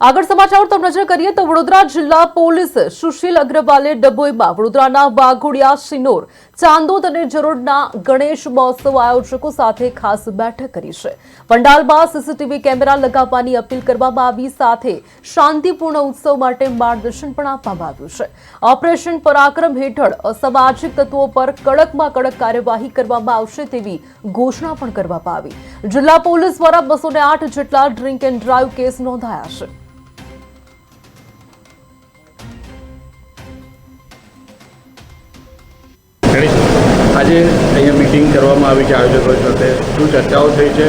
આગળ સમાચાર તરફ નજર કરીએ તો વડોદરા જિલ્લા પોલીસ સુશીલ અગ્રવાલે ડભોઈમાં વડોદરાના વાઘોડિયા સિનોર ચાંદોદ અને જરોડના ગણેશ મહોત્સવ આયોજકો સાથે ખાસ બેઠક કરી છે। પંડાલમાં સીસીટીવી કેમેરા લગાવવાની અપીલ કરવામાં આવી, સાથે શાંતિપૂર્ણ ઉત્સવ માટે માર્ગદર્શન પણ આપવામાં આવ્યું છે। ઓપરેશન પરાક્રમ હેઠળ અસામાજિક તત્વો પર કડકમાં કડક કાર્યવાહી કરવામાં આવશે તેવી ઘોષણા પણ કરવામાં આવી। જિલ્લા પોલીસ દ્વારા 208 જેટલા ડ્રિંક એન્ડ ડ્રાઈવ કેસ નોંધાયા છે। આજે અહીંયા મીટિંગ કરવામાં આવી છે આયોજકો સાથે, શું ચર્ચાઓ થઈ છે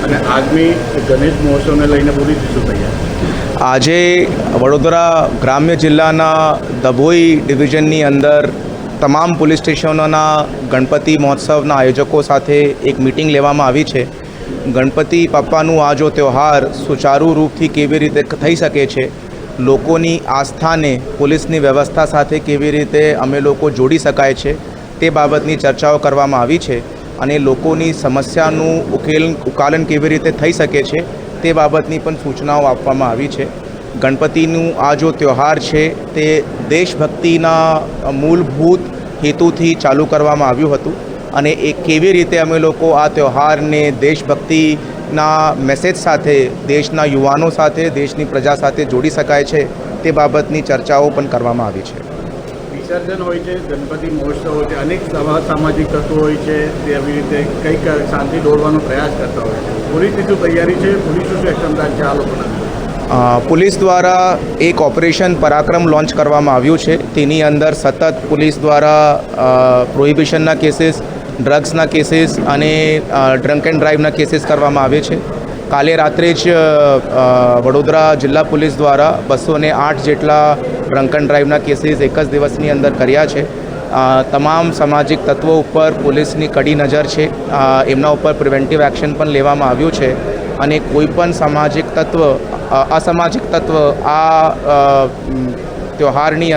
અને આગામી ગણેશ મહોત્સવને લઈને પૂરી શું તૈયાર? આજે વડોદરા ગ્રામ્ય જિલ્લાના ડભોઈ ડિવિઝનની અંદર તમામ પોલીસ સ્ટેશનોના ગણપતિ મહોત્સવના આયોજકો સાથે એક મીટિંગ લેવામાં આવી છે। ગણપતિ બાપ્પાનું આ જો તહેવાર સુચારુ રૂપથી કેવી રીતે થઈ શકે છે, લોકોની આસ્થાને પોલીસની વ્યવસ્થા સાથે કેવી રીતે અમે લોકો જોડી શકાય છે તે બાબતની ચર્ચાઓ કરવામાં આવી છે અને લોકોની સમસ્યાનું ઉકાલન કેવી રીતે થઈ શકે છે તે બાબતની પણ સૂચનાઓ આપવામાં આવી છે। ગણપતિનું આ જો તહેવાર છે તે દેશભક્તિના મૂળભૂત હેતુથી ચાલુ કરવામાં આવ્યું હતું અને એ કેવી રીતે અમે લોકો આ તહેવારને દેશભક્તિના મેસેજ સાથે દેશના યુવાનો સાથે, દેશની પ્રજા સાથે જોડી શકાય છે તે બાબતની ચર્ચાઓ પણ કરવામાં આવી છે। વિસર્જન હોય છે, ગણપતિ મહોત્સવ હોય છે, અનેક સામાજિક તત્વો હોય છે, તે આવી રીતે કંઈક શાંતિ દોરવાનો પ્રયાસ કરતા હોય છે। પોલીસની શું તૈયારી છે, પોલીસનું શું એક્શનદાન છે આ લોકોના? પોલીસ દ્વારા એક ઓપરેશન પરાક્રમ લોન્ચ કરવામાં આવ્યું છે। તેની અંદર સતત પોલીસ દ્વારા પ્રોહિબિશનના કેસીસ, ડ્રગ્સના કેસીસ અને ડ્રંક એન્ડ ડ્રાઈવના કેસીસ કરવામાં આવે છે। કાલે રાત્રે જ વડોદરા જિલ્લા પોલીસ દ્વારા 208 જેટલા ડ્રંક એન્ડ ડ્રાઈવના કેસીસ એક જ દિવસની અંદર કર્યા છે। તમામ સામાજિક તત્વો ઉપર પોલીસની કડી નજર છે, એમના ઉપર પ્રિવેન્ટિવ એક્શન પણ લેવામાં આવ્યું છે અને કોઈપણ અસામાજિક તત્વ આ તહેવારની અંદર